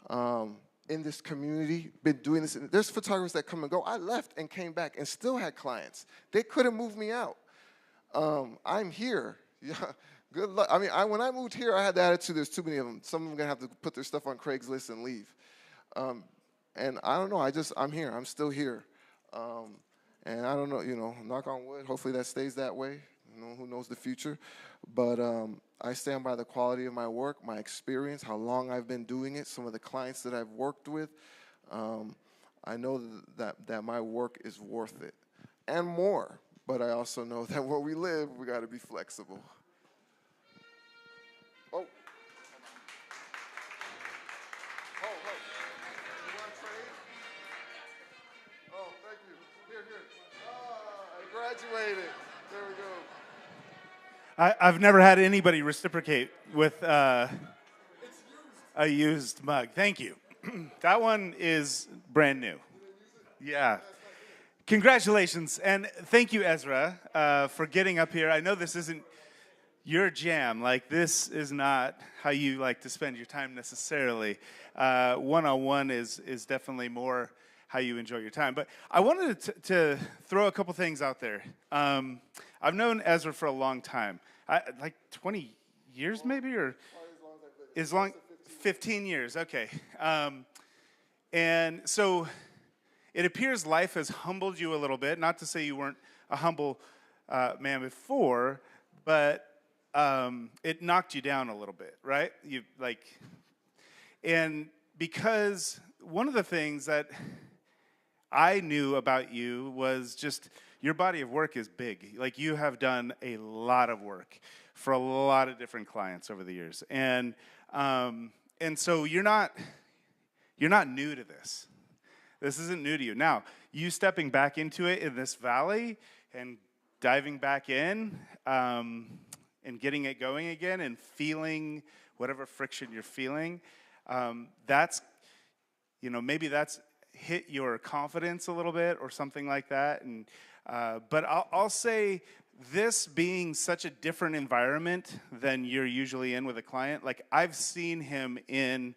in this community, been doing this. There's photographers that come and go. I left and came back and still had clients. They couldn't move me out. I'm here. Yeah, good luck. I mean, when I moved here, I had the attitude there's too many of them. Some of them are going to have to put their stuff on Craigslist and leave. And I don't know. I'm here. I'm still here. And I don't know, knock on wood. Hopefully that stays that way. Who knows the future. But I stand by the quality of my work, my experience, how long I've been doing it, some of the clients that I've worked with. I know that my work is worth it and more. But I also know that where we live, we got to be flexible. Oh. You want to trade? Oh, thank you. Here. I graduated. There we go. I've never had anybody reciprocate with a used mug. Thank you. That one is brand new. Yeah. Congratulations, and thank you, Ezra, for getting up here. I know this isn't your jam. Like, this is not how you like to spend your time necessarily. One-on-one is definitely more how you enjoy your time. But I wanted to throw a couple things out there. I've known Ezra for a long time, like 20 years maybe, or as long 15 years. Okay, and so. It appears life has humbled you a little bit. Not to say you weren't a humble man before, but it knocked you down a little bit, right? And because one of the things that I knew about you was just your body of work is big. Like, you have done a lot of work for a lot of different clients over the years, and so you're not new to this. This isn't new to you. Now, you stepping back into it in this valley and diving back in and getting it going again and feeling whatever friction you're feeling, that's, maybe that's hit your confidence a little bit or something like that. And but I'll say this being such a different environment than you're usually in with a client, like I've seen him in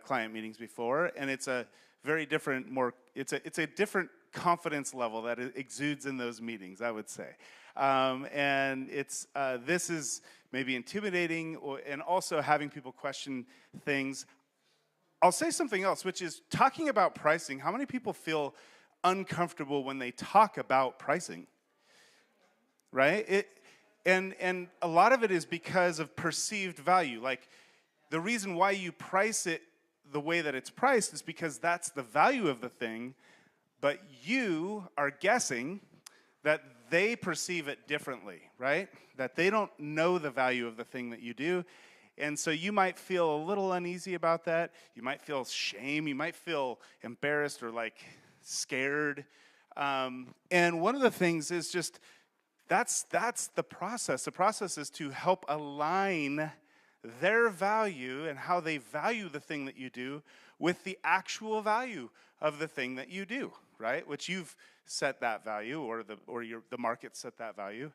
client meetings before, and it's a very different, it's a different confidence level that it exudes in those meetings, I would say. And this is maybe intimidating, and also having people question things. I'll say something else, which is talking about pricing. How many people feel uncomfortable when they talk about pricing? Right? And a lot of it is because of perceived value. Like, the reason why you price it the way that it's priced is because that's the value of the thing, but you are guessing that they perceive it differently, right? That they don't know the value of the thing that you do. And so you might feel a little uneasy about that. You might feel shame. You might feel embarrassed or like scared. And one of the things is just, that's the process. The process is to help align their value and how they value the thing that you do with the actual value of the thing that you do, right? Which you've set that value, or the market set that value.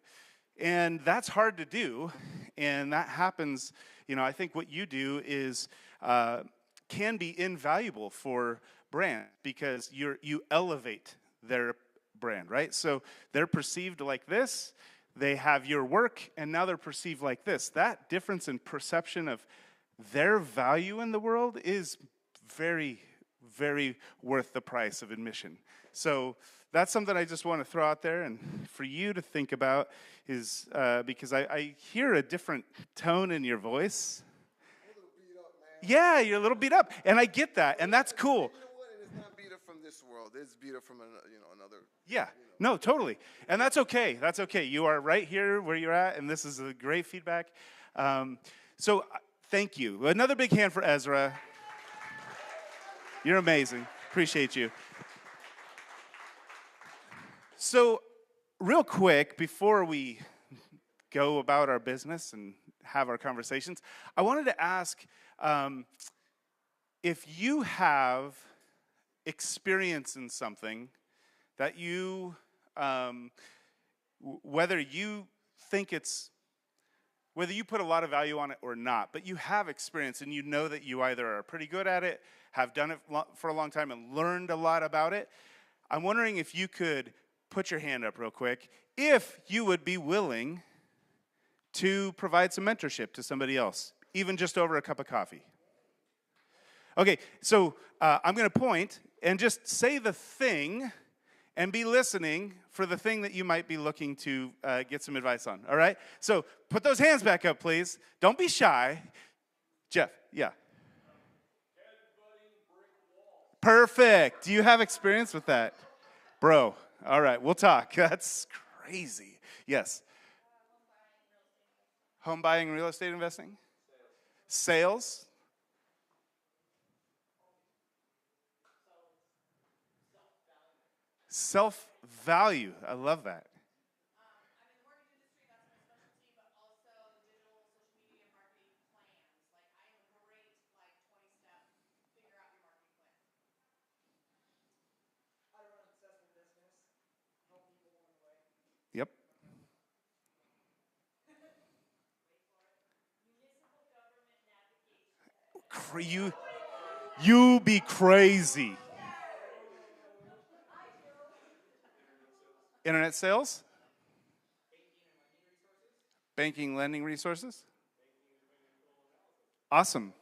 And that's hard to do, and that happens, I think what you do is, can be invaluable for brand, because you elevate their brand, right? So they're perceived like this, they have your work, and now they're perceived like this. That difference in perception of their value in the world is very, very worth the price of admission. So that's something I just want to throw out there and for you to think about, is because I hear a different tone in your voice. Yeah, you're a little beat up, and I get that, and that's cool. You know what? And it's not beat up from this world. It's beat up from another. Yeah, no, totally, and that's okay. That's okay. You are right here where you're at, and this is a great feedback. So thank you. Another big hand for Ezra. You're amazing. Appreciate you. So, real quick, before we go about our business and have our conversations, I wanted to ask if you have experience in something that you, whether you put a lot of value on it or not, but you have experience and you know that you either are pretty good at it, have done it for a long time and learned a lot about it. I'm wondering if you could put your hand up real quick, if you would be willing to provide some mentorship to somebody else, even just over a cup of coffee. Okay, so I'm going to point and just say the thing and be listening for the thing that you might be looking to get some advice on, all right? So put those hands back up, please. Don't be shy. Jeff, yeah. Perfect. Do you have experience with that? Bro, all right, we'll talk. That's crazy. Yes. Home buying, real estate investing? Sales? Self-value. I love that. Yep. You be crazy. Internet sales? Banking, lending resources? Awesome.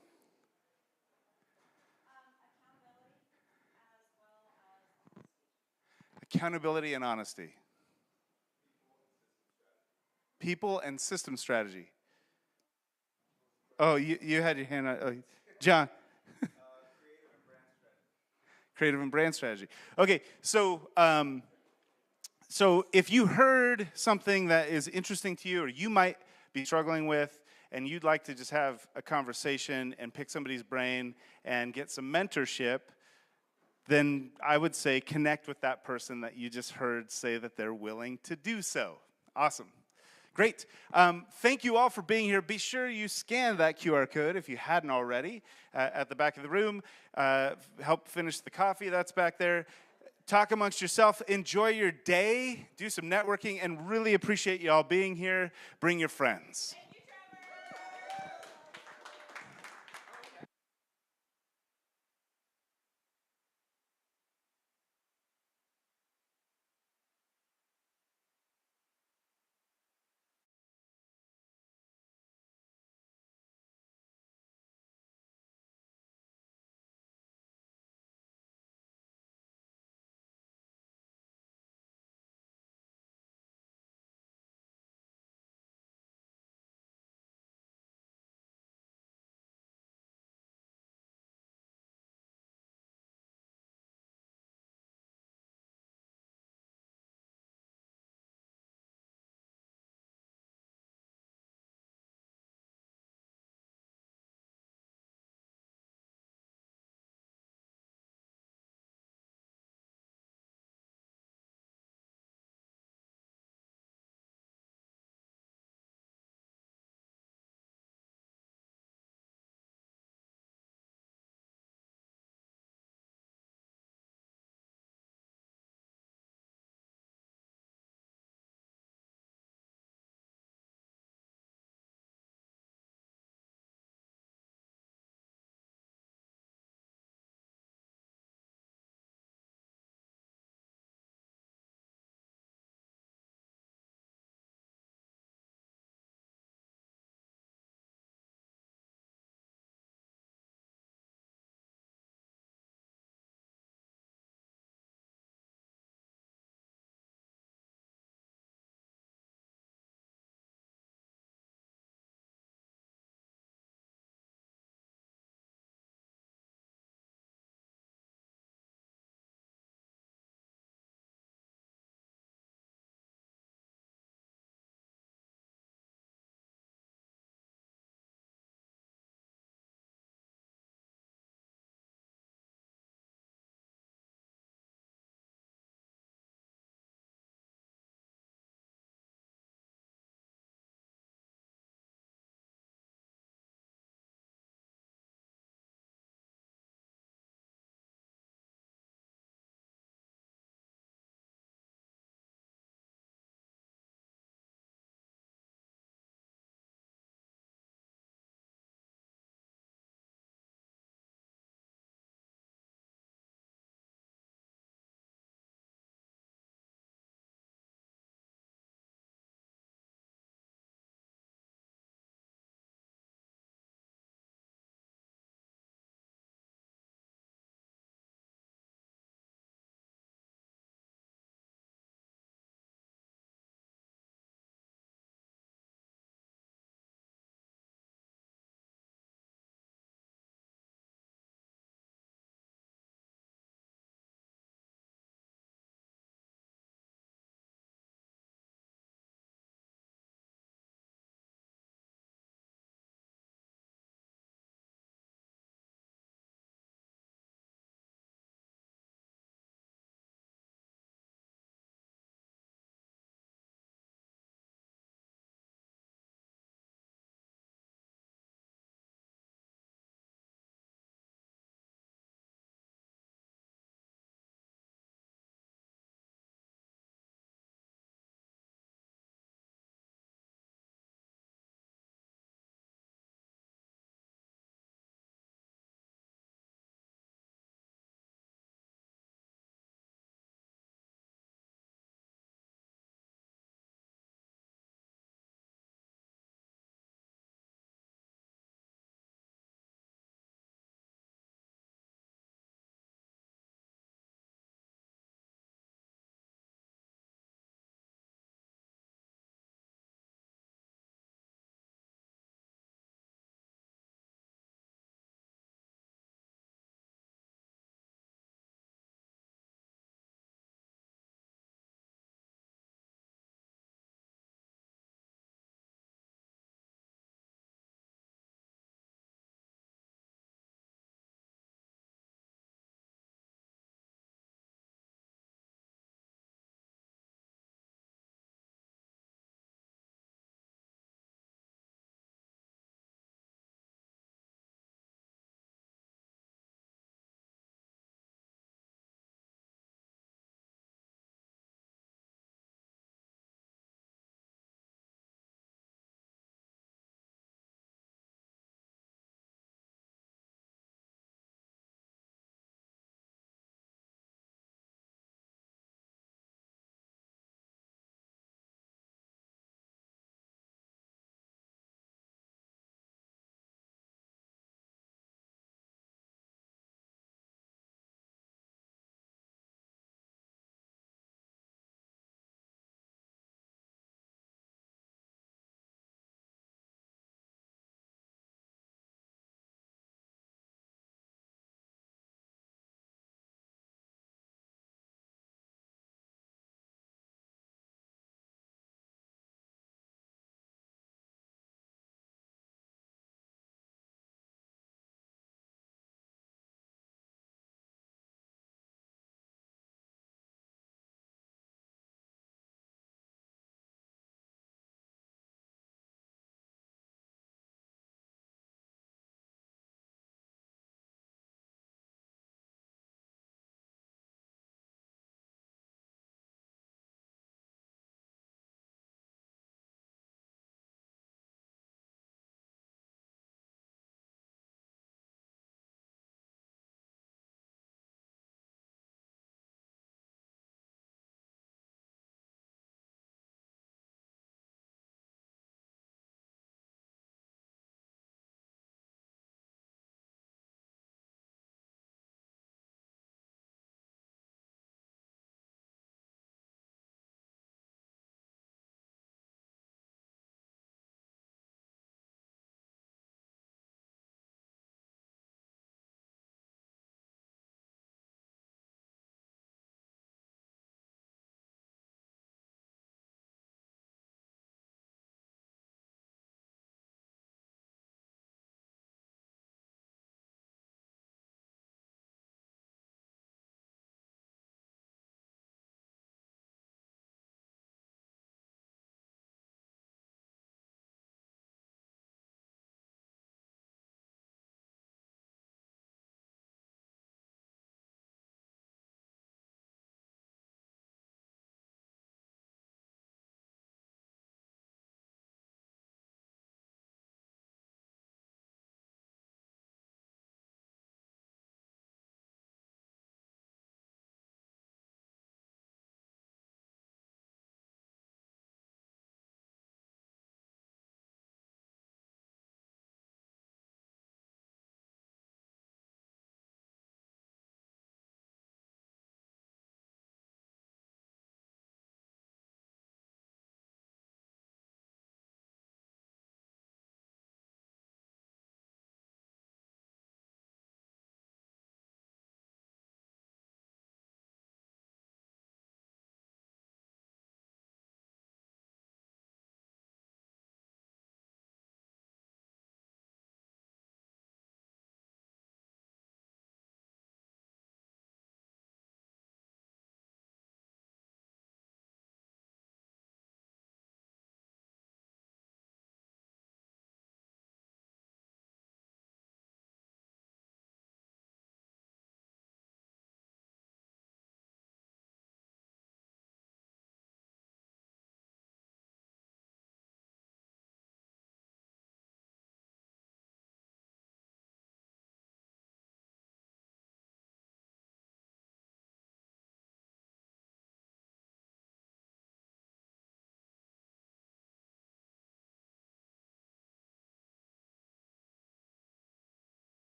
Accountability and honesty. People and system strategy. Oh, you had your hand up. Oh, John. Creative and brand strategy. Okay, so if you heard something that is interesting to you or you might be struggling with and you'd like to just have a conversation and pick somebody's brain and get some mentorship, then I would say connect with that person that you just heard say that they're willing to do so. Awesome. Great. Thank you all for being here. Be sure you scan that QR code if you hadn't already at the back of the room. Help finish the coffee that's back there. Talk amongst yourself. Enjoy your day. Do some networking and really appreciate you all being here. Bring your friends.